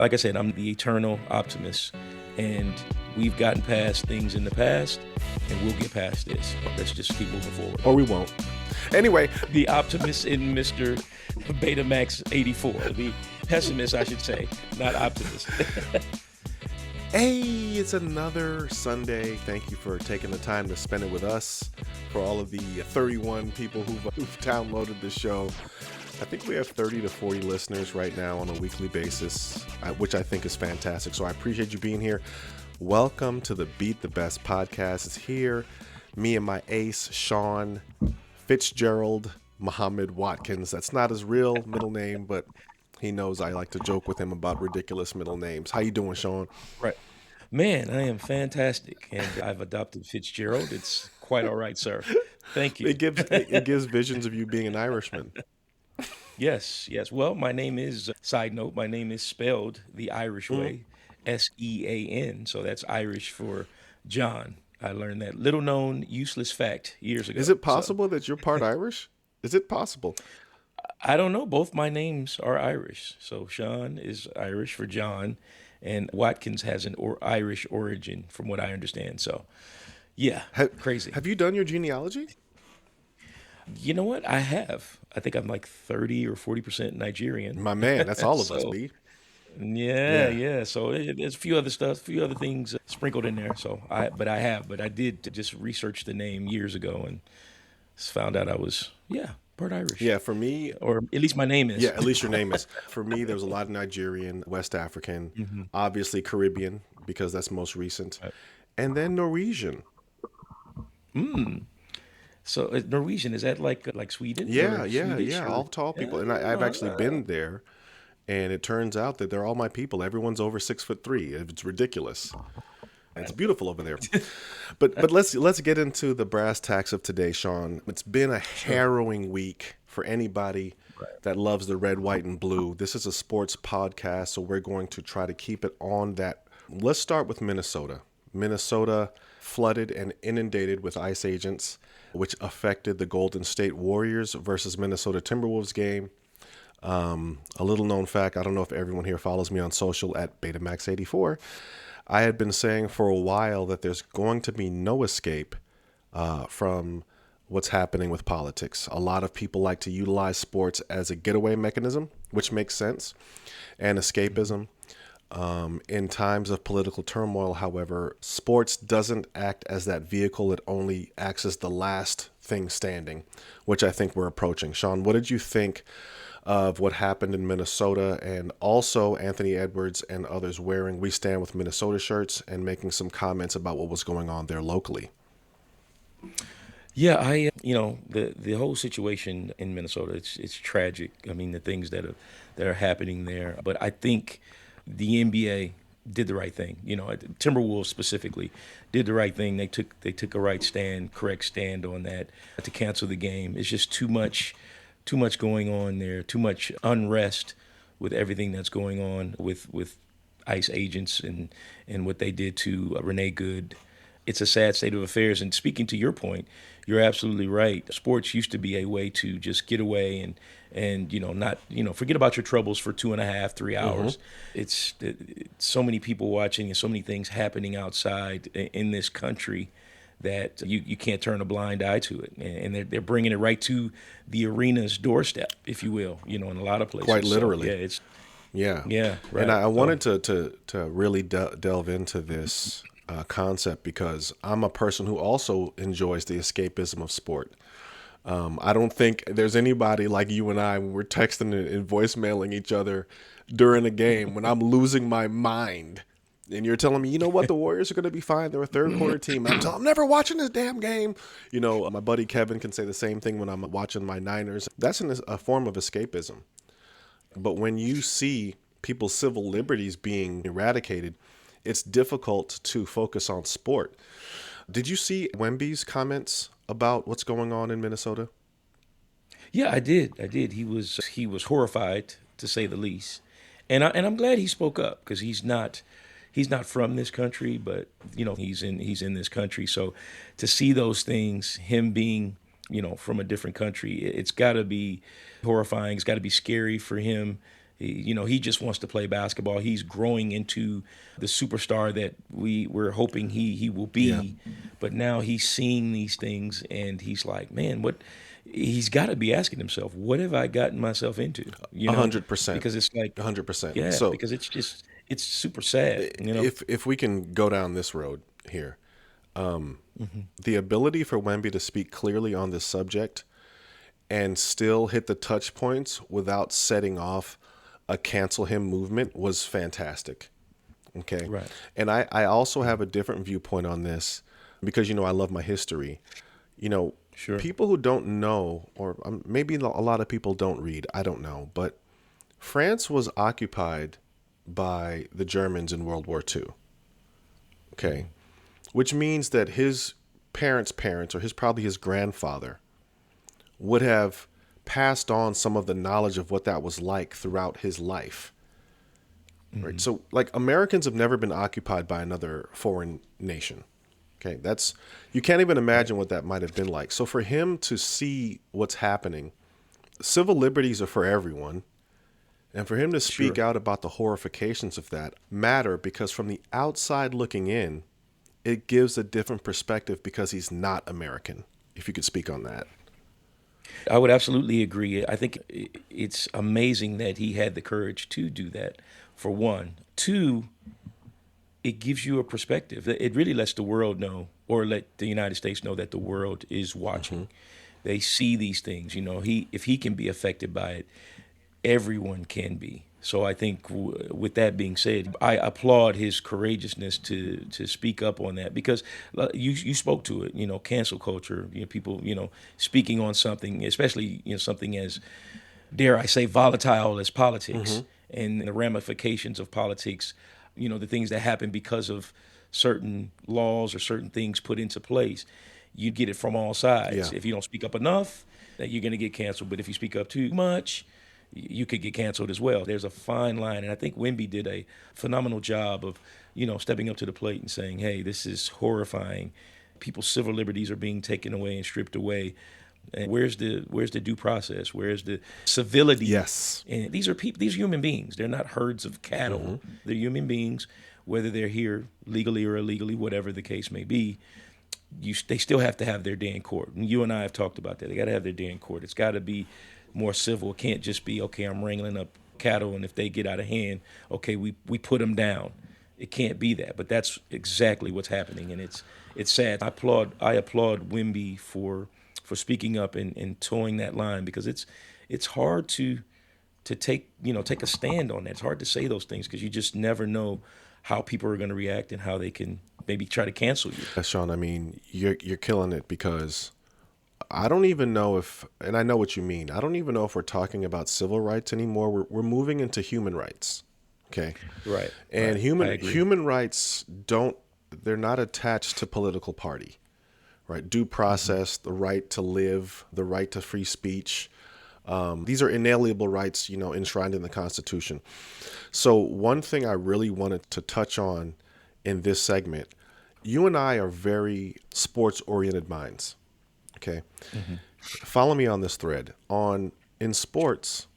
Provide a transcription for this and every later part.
Like I said, I'm the eternal optimist, and we've gotten past things in the past, and we'll get past this. Let's just keep moving forward. Or we won't. Anyway, The optimist in Mr. Betamax 84. The pessimist, I should say, not optimist. hey, it's another Sunday. Thank you for taking the time to spend it with us. For all of the 31 people who've downloaded the show, I think we have 30 to 40 listeners right now on a weekly basis, which I think is fantastic. So I appreciate you being here. Welcome to the Beat the Best podcast. It's here. Me and my ace, Sean Fitzgerald Muhammad Watkins. That's not his real middle name, but he knows I like to joke with him about ridiculous middle names. How you doing, Sean? Right. Man, I am fantastic, and I've adopted Fitzgerald. It's quite all right, sir. Thank you. It gives visions of you being an Irishman. Yes. Well, my name is, side note, my name is spelled the Irish way, Sean. So that's Irish for John. I learned that little known, useless fact years ago. Is it possible that you're part Irish? Is it possible? I don't know. Both my names are Irish. So Sean is Irish for John, and Watkins has an Irish origin, from what I understand. So, yeah, crazy. Have you done your genealogy? You know what? I have. I think I'm like 30 or 40% Nigerian. My man, that's all of us, So, B. yeah. So there's a few other stuff, a few other things sprinkled in there. But I did just research the name years ago and found out I was, part Irish. Yeah, for me, Or at least my name is. yeah, at least your name is. For me, there was a lot of Nigerian, West African, obviously Caribbean, because that's most recent, Right. and then Norwegian. So Norwegian, is that like Sweden? Yeah, Or yeah, Swedish yeah. or- All tall people, and I've actually been there, and it turns out that they're all my people. Everyone's over 6'3". It's ridiculous. And it's beautiful over there. But let's get into the brass tacks of today, Sean. It's been a harrowing week for anybody that loves the red, white, and blue. This is a sports podcast, so we're going to try to keep it on that. Let's start with Minnesota. Minnesota flooded and inundated with ICE agents, which affected the Golden State Warriors versus Minnesota Timberwolves game. A little known fact, I don't know if everyone here follows me on social at Betamax84. I had been saying for a while that there's going to be no escape from what's happening with politics. A lot of people like to utilize sports as a getaway mechanism, which makes sense, and escapism. In times of political turmoil, however, sports doesn't act as that vehicle. It only acts as the last thing standing, which I think we're approaching. Sean, what did you think of what happened in Minnesota, and also Anthony Edwards and others wearing We Stand with Minnesota shirts and making some comments about what was going on there locally? Yeah, the whole situation in Minnesota, it's tragic. I mean, the things that are happening there. But I think the NBA did the right thing. Timberwolves specifically did the right thing. They took a correct stand on that to cancel the game. It's just too much going on there. Too much unrest with everything that's going on with ICE agents and what they did to Renee Good. It's a sad state of affairs. And speaking to your point, you're absolutely right. Sports used to be a way to just get away and not forget about your troubles for 2.5, 3 hours. It's so many people watching and so many things happening outside in this country that you can't turn a blind eye to it, and they're bringing it right to the arena's doorstep, if you will. In a lot of places, Quite literally. So, Yeah. right. And I wanted to really delve into this concept because I'm a person who also enjoys the escapism of sport. I don't think there's anybody like you and I when we're texting and voicemailing each other during a game when I'm losing my mind. And you're telling me, you know what, the Warriors are going to be fine. They're a third quarter team. And I'm never watching this damn game. My buddy Kevin can say the same thing when I'm watching my Niners. That's a form of escapism. But when you see people's civil liberties being eradicated, it's difficult to focus on sport. Did you see Wemby's comments about what's going on in Minnesota? Yeah, I did. He was horrified, to say the least, and I'm glad he spoke up because he's not from this country, but he's in this country. So to see those things, him being from a different country, it's got to be horrifying. It's got to be scary for him. He just wants to play basketball. He's growing into the superstar that we're hoping he will Yeah. be. But now he's seeing these things, and he's like, man, what? He's got to be asking himself, what have I gotten myself into? 100%. Because it's like, 100%. yeah, So because it's super sad. if we can go down this road here, the ability for Wemby to speak clearly on this subject and still hit the touch points without setting off a cancel him movement was fantastic. Okay. Right. And I also have a different viewpoint on this because, I love my history. You know, Sure. People who don't know, or maybe a lot of people don't read, I don't know, but France was occupied by the Germans in World War II. Okay. Which means that his parents, or probably his grandfather, would have passed on some of the knowledge of what that was like throughout his life. Right. So, like, Americans have never been occupied by another foreign nation. Okay. You can't even imagine what that might have been like. So, for him to see what's happening, civil liberties are for everyone. And for him to speak Sure. out about the horrifications of that matter because from the outside looking in, it gives a different perspective because he's not American. If you could speak on that. I would absolutely agree. I think it's amazing that he had the courage to do that, for one. Two, it gives you a perspective. It really lets the world know, or let the United States know that the world is watching. They see these things. If he can be affected by it, everyone can be. So I think, with that being said, I applaud his courageousness to speak up on that, because you spoke to it. Cancel culture. People speaking on something, especially something as, dare I say, volatile as politics, and the ramifications of politics. The things that happen because of certain laws or certain things put into place. You get it from all Yeah. sides. If you don't speak up enough, that you're going to get canceled. But if you speak up too much, you could get canceled as well. There's a fine line, and I think Wemby did a phenomenal job of, stepping up to the plate and saying, "Hey, this is horrifying. People's civil liberties are being taken away and stripped away. And where's the due process? Where's the civility?" Yes. And these are people. These are human beings. They're not herds of cattle. They're human beings, whether they're here legally or illegally, whatever the case may be. They still have to have their day in court. And you and I have talked about that. They got to have their day in court. It's got to be more civil. It can't just be, okay, I'm wrangling up cattle, and if they get out of hand, okay, we put them down. It can't be that. But that's exactly what's happening, and it's sad. I applaud Wemby for speaking up and towing that line, because it's hard to take a stand on that. It's hard to say those things because you just never know how people are going to react and how they can maybe try to cancel you. Sean, I mean, you're killing it because I don't even know if, and I know what you mean. I don't even know if we're talking about civil rights anymore. We're moving into human rights. Okay. Right. And Right. I agree. human rights they're not attached to political party, right? Due process, the right to live, the right to free speech. These are inalienable rights, enshrined in the Constitution. So one thing I really wanted to touch on in this segment, you and I are very sports-oriented minds. Okay. Follow me on this thread. In sports,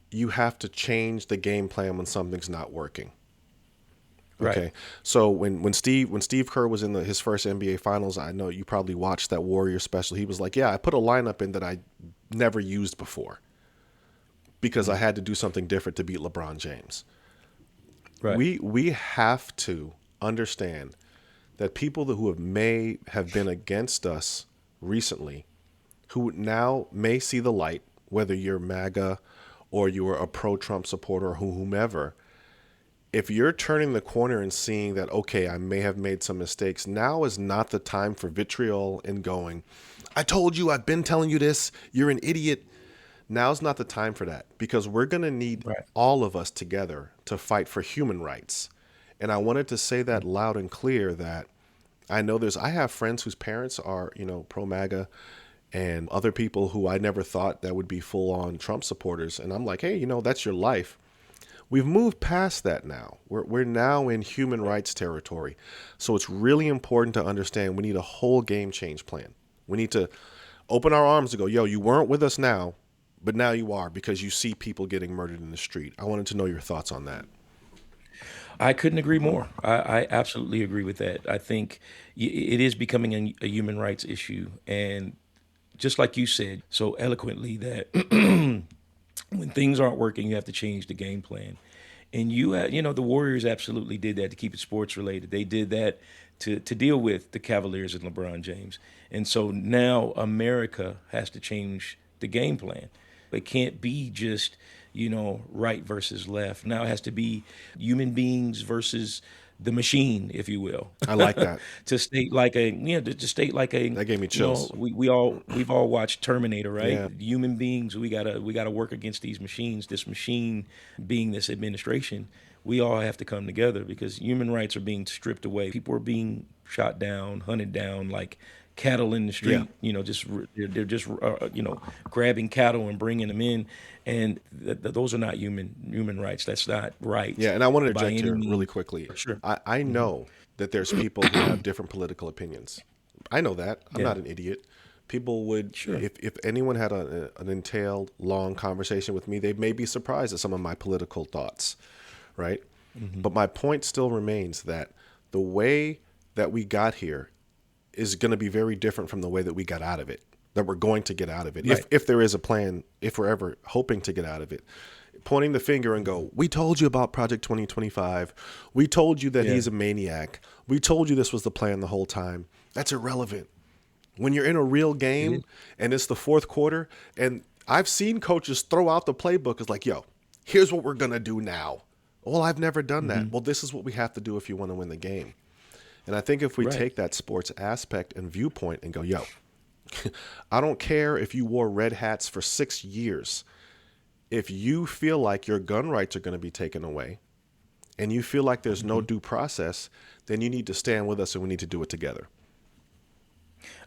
you have to change the game plan when something's not working. Okay. Right. So when Steve Kerr was in his first NBA Finals, I know you probably watched that Warrior special. He was like, "Yeah, I put a lineup in that I never used before because I had to do something different to beat LeBron James." Right. We have to understand that people who may have been against us recently, who now may see the light, whether you're MAGA or you're a pro-Trump supporter or whomever, if you're turning the corner and seeing that, okay, I may have made some mistakes, now is not the time for vitriol and going, "I told you, I've been telling you this, you're an idiot." Now's not the time for that, because we're going to need Right. all of us together to fight for human rights. And I wanted to say that loud and clear, that I have friends whose parents are, pro MAGA, and other people who I never thought that would be full on Trump supporters. And I'm like, hey, that's your life. We've moved past that now. We're now in human rights territory. So it's really important to understand we need a whole game change plan. We need to open our arms to go, yo, you weren't with us now, but now you are because you see people getting murdered in the street. I wanted to know your thoughts on that. I couldn't agree more. I absolutely agree with that. I think it is becoming a human rights issue. And just like you said so eloquently, that when things aren't working, you have to change the game plan. And the Warriors absolutely did that to keep it sports related. They did that to deal with the Cavaliers and LeBron James. And so now America has to change the game plan. It can't be just, right versus left. Now it has to be human beings versus the machine, if you will. I like that. To state like a to state like a That gave me chills. we've all watched Terminator, right? Yeah. Human beings, we gotta work against these machines. This machine being this administration, we all have to come together because human rights are being stripped away. People are being shot down, hunted down like cattle in the Yeah. street. They're just grabbing cattle and bringing them in, and those are not human rights. That's not right. Yeah, and I want to By interject any here really means. quickly. Sure. I know that there's people who have different political opinions. I know that. I'm Yeah. not an idiot. People would, Sure. if anyone had an entailed long conversation with me, they may be surprised at some of my political thoughts, right? But my point still remains that the way that we got here is going to be very different from the way that we got out of it, that we're going to get out of it. Right. If there is a plan, if we're ever hoping to get out of it, pointing the finger and go, we told you about Project 2025. We told you that Yeah. he's a maniac. We told you this was the plan the whole time. That's irrelevant. When you're in a real game and it's the fourth quarter, and I've seen coaches throw out the playbook as like, yo, here's what we're going to do now. Well, I've never done that. Well, this is what we have to do if you want to win the game. And I think if we Right. take that sports aspect and viewpoint and go, yo, I don't care if you wore red hats for 6 years. If you feel like your gun rights are going to be taken away and you feel like there's no due process, then you need to stand with us and we need to do it together.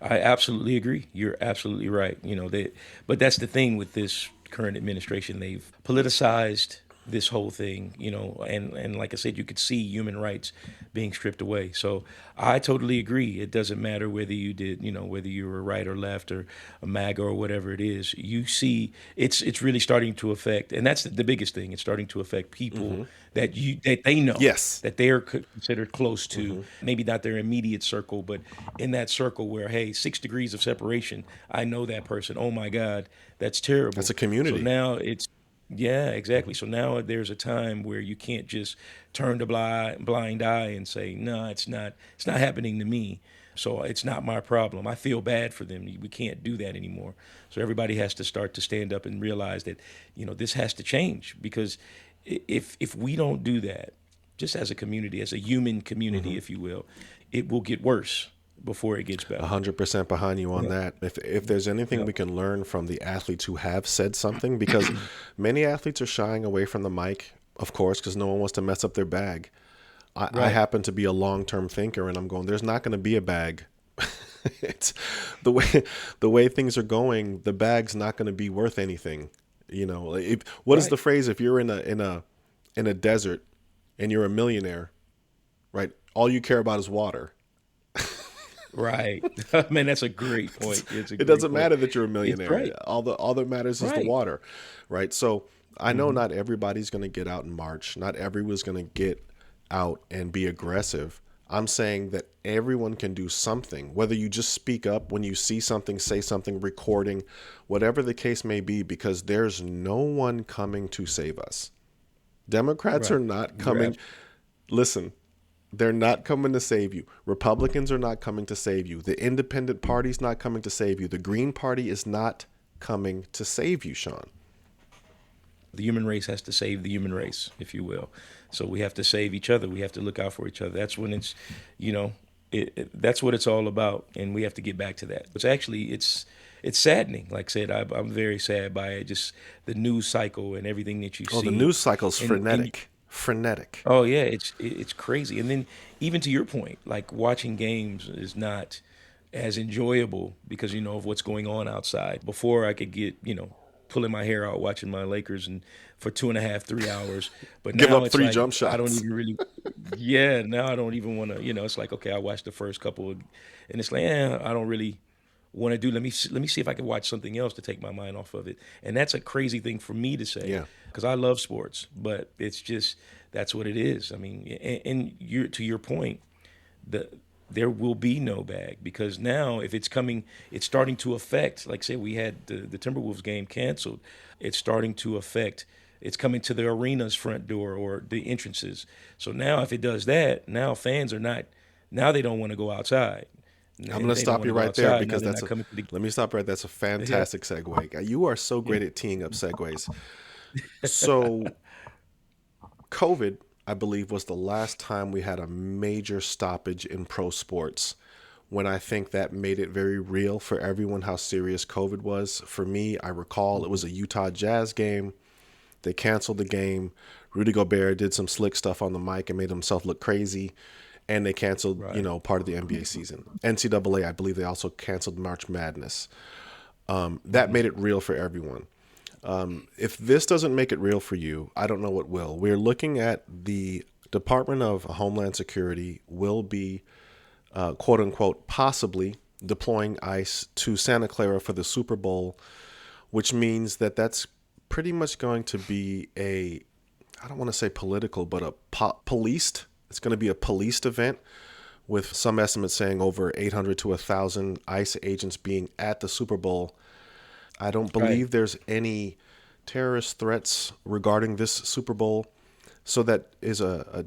I absolutely agree. You're absolutely right. But that's the thing with this current administration. They've politicized this whole thing, and like I said, you could see human rights being stripped away. So I totally agree. It doesn't matter whether whether you were right or left or a MAGA or whatever it is. You see, it's really starting to affect, and that's the biggest thing. It's starting to affect people that they know, Yes. that they are considered close to, maybe not their immediate circle, but in that circle where, hey, 6 degrees of separation, I know that person. Oh my God, that's terrible. That's a community. So now yeah, exactly. So now there's a time where you can't just turn the blind eye and say, no, it's not happening to me. So it's not my problem. I feel bad for them. We can't do that anymore. So everybody has to start to stand up and realize that, this has to change, because if we don't do that, just as a community, as a human community, if you will, it will get worse before it gets better. 100% behind you on that. If there's anything we can learn from the athletes who have said something, because many athletes are shying away from the mic, of course, because no one wants to mess up their bag. I happen to be a long-term thinker, and I'm going, there's not going to be a bag. It's the way things are going. The bag's not going to be worth anything. What is the phrase? If you're in a desert and you're a millionaire, right? All you care about is water. Right. Man, that's a great point. It doesn't matter that you're a millionaire. Right. All that matters is the Right. water, right? So I know not everybody's going to get out and march. Not everyone's going to get out and be aggressive. I'm saying that everyone can do something, whether you just speak up when you see something, say something, recording, whatever the case may be, because there's no one coming to save us. Democrats Right. are not coming. You're Listen, they're not coming to save you. Republicans are not coming to save you. The independent party's not coming to save you. The Green Party is not coming to save you, Sean. The human race has to save the human race, if you will. So we have to save each other. We have to look out for each other. That's when that's what it's all about, and we have to get back to that. It's saddening. Like I said, I'm very sad by it. Just the news cycle and everything that you see. Oh, the news cycle's And- frenetic. Frenetic. Oh yeah, it's crazy. And then even to your point, like watching games is not as enjoyable because of what's going on outside. Before I could get pulling my hair out watching my Lakers and for 2.5, 3 hours, but Give now up it's 3 like, jump shots. I don't even really. Yeah, now I don't even want to. It's like, okay, I watched the first couple, and it's like, I don't really want to do. Let me see if I can watch something else to take my mind off of it. And that's a crazy thing for me to say Yeah. because I love sports, but it's just that's what it is. I mean, and you to your point, the there will be no bag because now if it's coming, it's starting to affect. Like say we had the Timberwolves game canceled, it's starting to affect. It's coming to the arena's front door or the entrances. So now if it does that, now fans are not. Now they don't want to go outside. I'm going to They don't stop want you to go right there outside. Now because they're that's not a. coming to the. Let me stop right. That's a Yeah, fantastic segue. You are so yeah. great at teeing up segues. So, COVID, I believe, was the last time we had a major stoppage in pro sports. When I think that made it very real for everyone how serious COVID was. For me, I recall it was a Utah Jazz game. They canceled the game. Rudy Gobert did some slick stuff on the mic and made himself look crazy. And they canceled, Right. part of the NBA season. NCAA, I believe they also canceled March Madness. That made it real for everyone. If this doesn't make it real for you, I don't know what will. We're looking at the Department of Homeland Security will be, quote unquote, possibly deploying ICE to Santa Clara for the Super Bowl, which means that that's pretty much going to be I don't want to say political, but a policed. It's going to be a policed event with some estimates saying over 800 to 1,000 ICE agents being at the Super Bowl. I don't Right. believe there's any terrorist threats regarding this Super Bowl. So that is a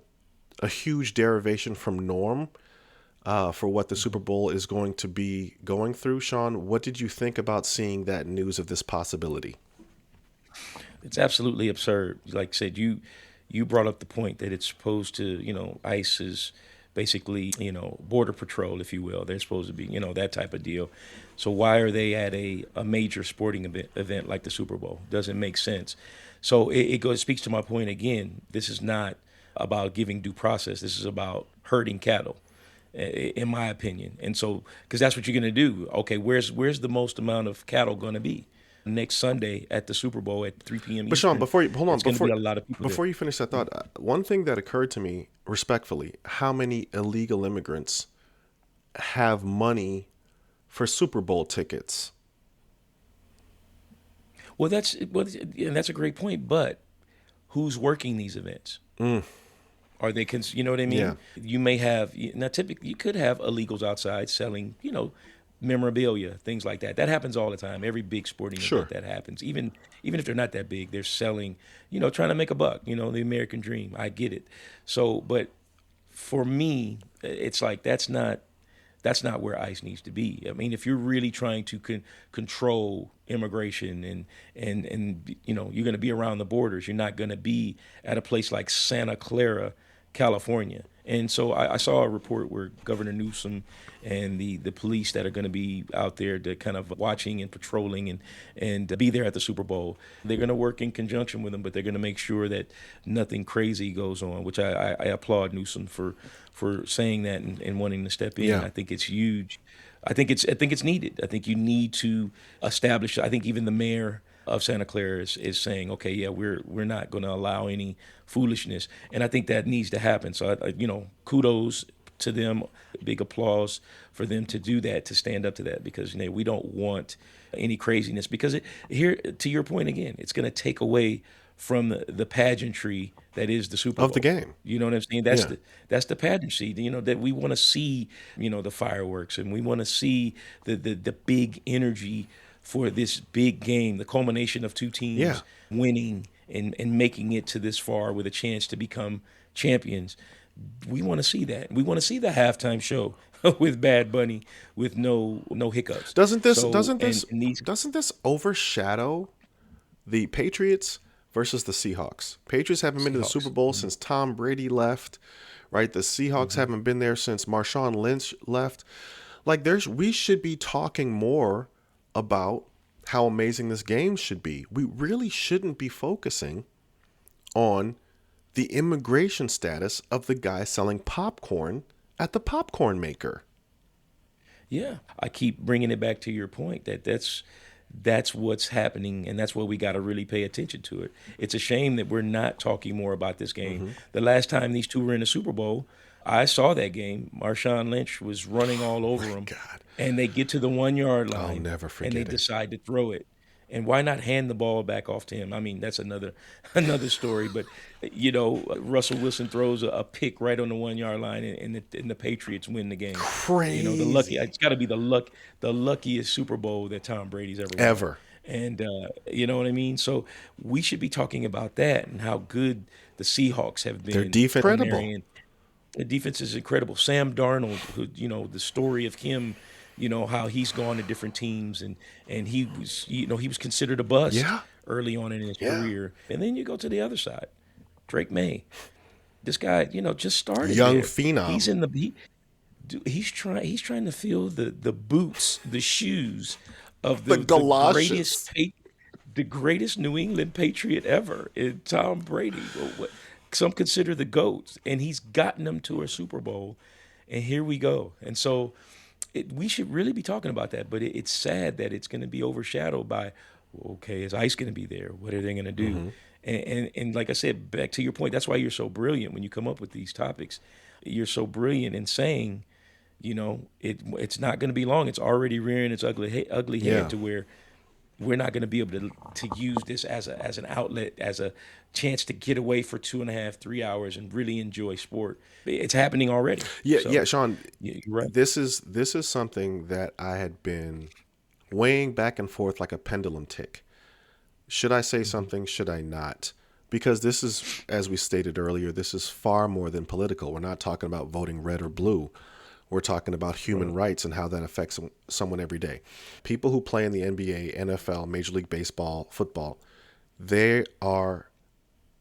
huge derivation from norm for what the Super Bowl is going to be going through. Sean, what did you think about seeing that news of this possibility? It's absolutely absurd. Like I said, you brought up the point that it's supposed to, ICE is basically, border patrol, if you will. They're supposed to be, that type of deal. So why are they at a major sporting event like the Super Bowl? Doesn't make sense. So it goes speaks to my point again. This is not about giving due process. This is about herding cattle in my opinion. And so, because that's what you're going to do. Okay, where's the most amount of cattle going to be? Next Sunday at the Super Bowl at 3 p.m. But Sean, Eastern, before you hold on, it's going to be a lot of people there. before you finish that thought, one thing that occurred to me, respectfully, how many illegal immigrants have money for Super Bowl tickets? And that's a great point. But who's working these events? Are they, you know what I Yeah, mean? You may have, now typically you could have illegals outside selling, memorabilia, things like that. That happens all the time. Every big sporting sure. event that happens, even if they're not that big, they're selling, trying to make a buck, the American dream. I get it. So, but for me, it's like that's not where ICE needs to be. I mean, if you're really trying to control immigration and you're going to be around the borders, you're not going to be at a place like Santa Clara, California. And so I saw a report where Governor Newsom and the police that are going to be out there to kind of watching and patrolling and be there at the Super Bowl, they're going to work in conjunction with them, but they're going to make sure that nothing crazy goes on, which I applaud Newsom for saying that and wanting to step in. Yeah. I think it's huge. I think it's needed. I think you need to establish. I think even the mayor of Santa Clara is saying, okay, yeah, we're not going to allow any foolishness, and I think that needs to happen. So kudos to them, big applause for them to do that, to stand up to that, because we don't want any craziness. Because here, to your point again, it's going to take away from the pageantry that is the Super Of the Bowl. game. You know what I'm saying? Yeah. That's the pageantry. That we want to see. The fireworks, and we want to see the big energy for this big game, the culmination of two Yeah. teams winning and making it to this far with a chance to become champions. We want to see that. We want to see the halftime show with Bad Bunny with no hiccups. Doesn't this So doesn't this and these doesn't this overshadow the Patriots versus the Seahawks? Patriots haven't been to the Super Seahawks. Bowl since Tom Brady left, right? The Seahawks haven't been there since Marshawn Lynch left. Like we should be talking more about how amazing this game should be. We really shouldn't be focusing on the immigration status of the guy selling popcorn at the popcorn maker. Yeah, I keep bringing it back to your point that's what's happening, and that's where we got to really pay attention to it. It's a shame that we're not talking more about this game. The last time these two were in the Super Bowl, I saw that game. Marshawn Lynch was running all Oh my over him, God. and they get to the 1 yard I'll line, never and they forget it. decide to throw it. And why not hand the ball back off to him? I mean, that's another another story. But Russell Wilson throws a pick right on the 1 yard line, and the Patriots win the game. Crazy. It's got to be the luckiest Super Bowl that Tom Brady's ever won. Ever. And you know what I mean? So we should be talking about that and how good the Seahawks have Their been defense on there. incredible. And the defense is incredible. Sam Darnold, who the story of him, how he's gone to different teams, and he was considered a bust Yeah. early on in his Yeah. career. And then you go to the other side, Drake May. This guy, just started Young there. phenom. He's trying to fill the boots, the shoes of The the greatest galoshes. the greatest New England Patriot ever, Tom Brady. Some consider the GOAT, and he's gotten them to a Super Bowl, and here we go. And so we should really be talking about that, but it's sad that it's going to be overshadowed by, okay, is ICE going to be there? What are they going to do? Mm-hmm. And like I said, back to your point, that's why you're so brilliant when you come up with these topics. You're so brilliant in saying, it's not going to be long. It's already rearing its ugly Yeah. head to where we're not going to be able to use this as an outlet, as a chance to get away for 2.5, 3 hours and really enjoy sport. It's happening already. Yeah, So yeah, Sean, you're right. this is something that I had been weighing back and forth like a pendulum tick. Should I say Hmm. something? Should I not? Because this is, as we stated earlier, this is far more than political. We're not talking about voting red or blue. We're talking about human Right. rights and how that affects someone every day. People who play in the NBA, NFL, Major League Baseball, football, they are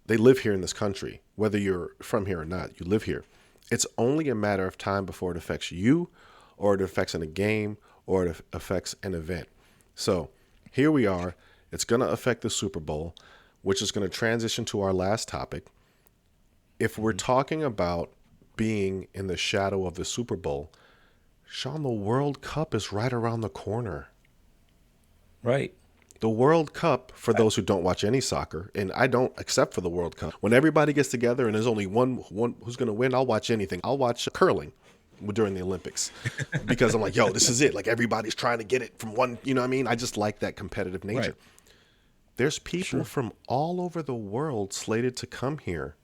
they live here in this country. Whether you're from here or not, you live here. It's only a matter of time before it affects you, or it affects in a game, or it affects an event. So here we are. It's going to affect the Super Bowl, which is going to transition to our last topic. If we're Hmm. talking about being in the shadow of the Super Bowl, Sean, the World Cup is right around the corner. Right. The World Cup, for I- those who don't watch any soccer, and I don't except for the World Cup, when everybody gets together and there's only one who's going to win, I'll watch anything. I'll watch curling during the Olympics because I'm like, yo, this is it. Like everybody's trying to get it from one, you know what I mean? I just like that competitive Right. nature. There's people Sure. from all over the world slated to come here.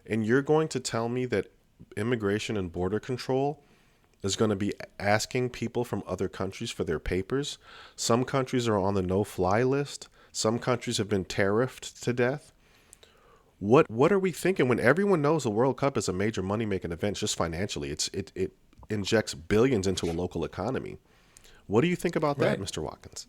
And you're going to tell me that immigration and border control is going to be asking people from other countries for their papers. Some countries are on the no-fly list. Some countries have been tariffed to death. What are we thinking when everyone knows the World Cup is a major money-making event just financially? It injects billions into a local economy. What do you think about that, Right. Mr. Watkins?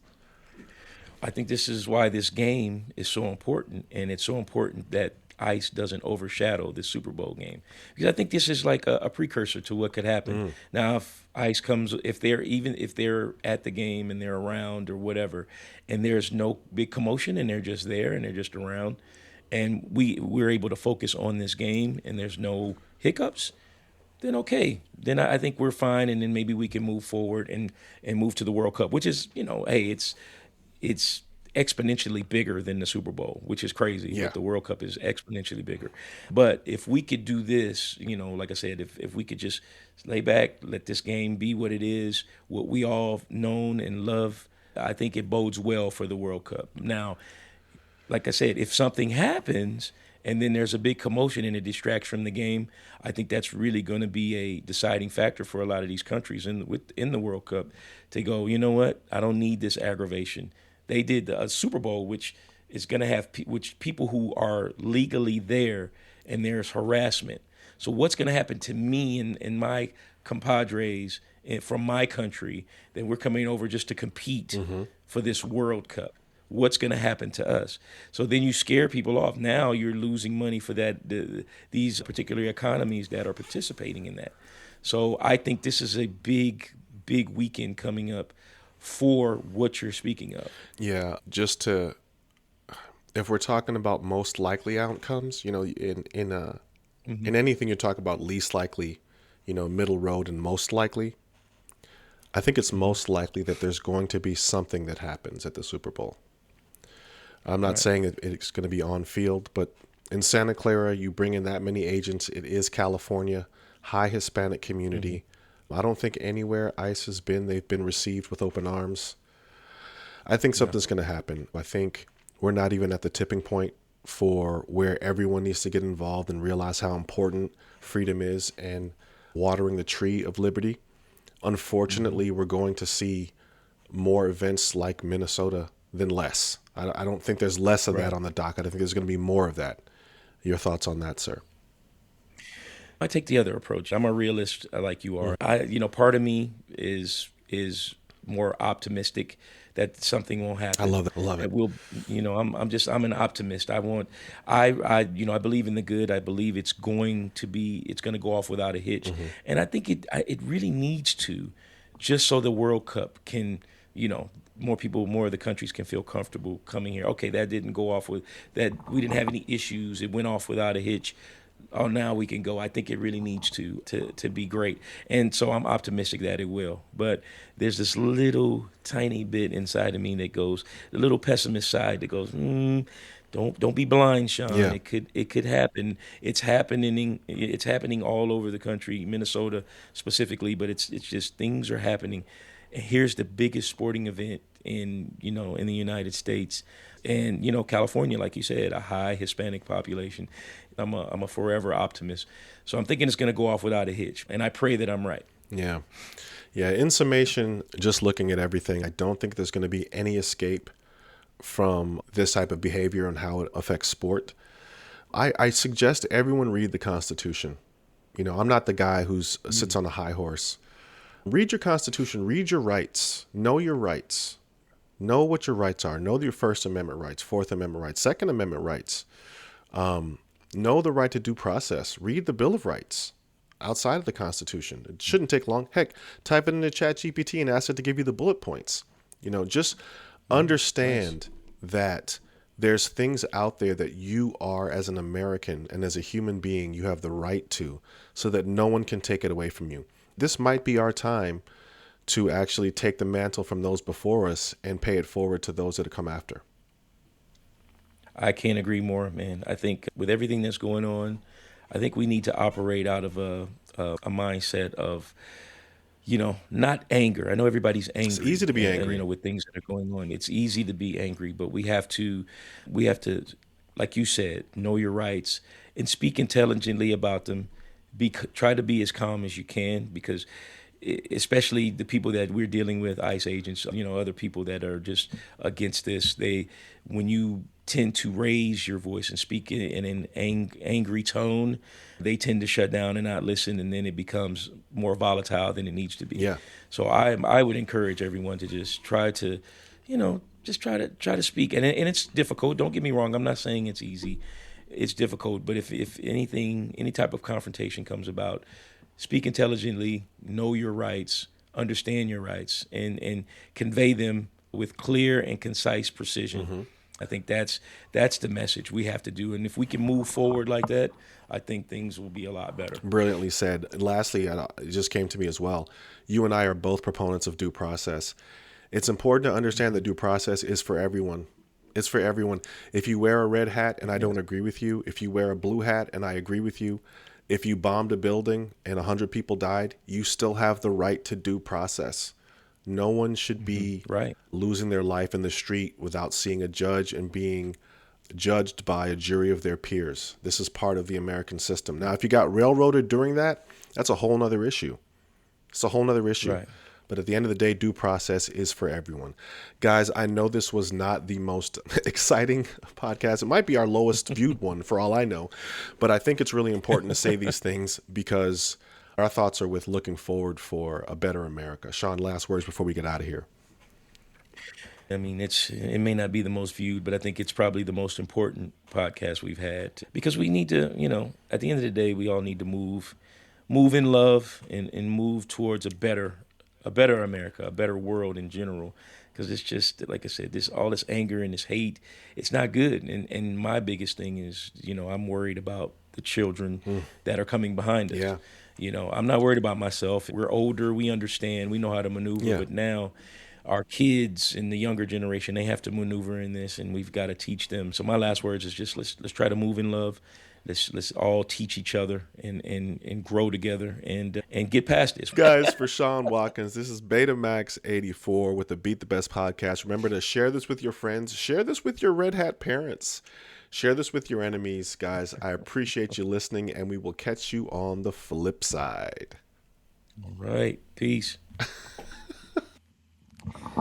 I think this is why this game is so important, and it's so important that ICE doesn't overshadow this Super Bowl game, because I think this is like a precursor to what could happen. Now, if ICE comes, if they're at the game and they're around or whatever, and there's no big commotion and they're just there and they're just around, and we're able to focus on this game and there's no hiccups, then okay. Then I think we're fine, and then maybe we can move forward and move to the World Cup, which is, hey, it's exponentially bigger than the Super Bowl, which is crazy, Yeah. but the World Cup is exponentially bigger. But if we could do this, like I said, if we could just lay back, let this game be what it is, what we all known and love, I think it bodes well for the World Cup. Now, like I said, if something happens and then there's a big commotion and it distracts from the game, I think that's really going to be a deciding factor for a lot of these countries in the World Cup to go, you know what? I don't need this aggravation. They did a Super Bowl, which is going to have which people who are legally there, and there's harassment. So what's going to happen to me and my compadres from my country that we're coming over just to compete for this World Cup? What's going to happen to us? So then you scare people off. Now you're losing money for these particular economies that are participating in that. So I think this is a big, big weekend coming up for what you're speaking of. Yeah, if we're talking about most likely outcomes, in anything you talk about least likely, middle road and most likely, I think it's most likely that there's going to be something that happens at the Super Bowl. I'm not Right. saying it's going to be on field, but In Santa Clara, you bring in that many agents. It is California, high Hispanic community. I don't think anywhere ICE has been, they've been received with open arms. I think Yeah. something's going to happen. I think we're not even at the tipping point for where everyone needs to get involved and realize how important freedom is and watering the tree of liberty. Hmm. Unfortunately, we're going to see more events like Minnesota than less. I don't think there's less of that Right. on the docket. I think there's going to be more of that. Your thoughts on that, sir? I take the other approach. I'm a realist like you are. Part of me is more optimistic that something will I happen. love it. I love it. That will, I'm an optimist. I believe in the good. I believe it's going to go off without a hitch. And I think it really needs to, just so the World Cup can, more people, more of the countries can feel comfortable coming here. Okay, that didn't go off with that. We didn't have any issues. It went off without a hitch. Oh, now we can go. I think it really needs to be great, and so I'm optimistic that it will. But there's this little tiny bit inside of me that goes, the little pessimist side that goes, don't be blind, Sean. Yeah. It could happen. It's happening all over the country, Minnesota specifically, but it's just things are happening. And here's the biggest sporting event in the United States, and California, like you said, a high Hispanic population. I'm a forever optimist, so I'm thinking it's going to go off without a hitch, and I pray that I'm right. Yeah. Yeah. In summation, just looking at everything, I don't think there's going to be any escape from this type of behavior and how it affects sport. I suggest everyone read the Constitution. I'm not the guy who sits on a high horse. Read your Constitution, read your rights, know your rights, know what your rights are, know your First Amendment rights, Fourth Amendment rights, Second Amendment rights, know the right to due process, read the Bill of Rights outside of the Constitution. It shouldn't take long. Heck, type it into ChatGPT and ask it to give you the bullet points. Just Nice. understand that there's things out there that you are as an American and as a human being, you have the right to, so that no one can take it away from you. This might be our time to actually take the mantle from those before us and pay it forward to those that come after. I can't agree more, man. I think with everything that's going on, I think we need to operate out of a mindset of not anger. I know everybody's It's easy angry, to be angry. with things that are going on. It's easy to be angry, but we have to, like you said, know your rights and speak intelligently about them. Try to be as calm as you can, because especially the people that we're dealing with, ICE agents, other people that are just against this, when you tend to raise your voice and speak in an angry tone, they tend to shut down and not listen, and then it becomes more volatile than it needs to be. Yeah. So I would encourage everyone to just try to, just try to speak, and it's difficult. Don't get me wrong. I'm not saying it's easy. It's difficult, but if anything, any type of confrontation comes about, speak intelligently, know your rights, understand your rights, and convey them with clear and concise precision. I think that's the message we have to do, and if we can move forward like that, I think things will be a lot better. Brilliantly said. And lastly, it just came to me as well. You and I are both proponents of due process. It's important to understand that due process is for everyone. It's for everyone. If you wear a red hat and I don't agree with you, if you wear a blue hat and I agree with you, if you bombed a building and 100 people died, you still have the right to due process. No one should be Right. losing their life in the street without seeing a judge and being judged by a jury of their peers. This is part of the American system. Now, if you got railroaded during that, that's a whole nother issue. It's a whole nother issue. Right. But at the end of the day, due process is for everyone. Guys, I know this was not the most exciting podcast. It might be our lowest viewed one for all I know. But I think it's really important to say these things because our thoughts are with looking forward for a better America. Sean, last words before we get out of here. I mean, it may not be the most viewed, but I think it's probably the most important podcast we've had, because we need to, at the end of the day, we all need to move in love, and move towards a better America, a better world in general. Because it's just like I said, this all this anger and this hate, it's not good. And my biggest thing is, I'm worried about the children that are coming behind us. Yeah. I'm not worried about myself. We're older, we understand, we know how to maneuver, Yeah. but now, our kids and the younger generation, they have to maneuver in this, and we've got to teach them. So my last words is just let's try to move in love. Let's all teach each other and grow together and get past this. Guys, for Sean Watkins, this is Betamax84 with the Beat the Best podcast. Remember to share this with your friends. Share this with your Red Hat parents. Share this with your enemies. Guys, I appreciate you listening, and we will catch you on the flip side. All right. Peace.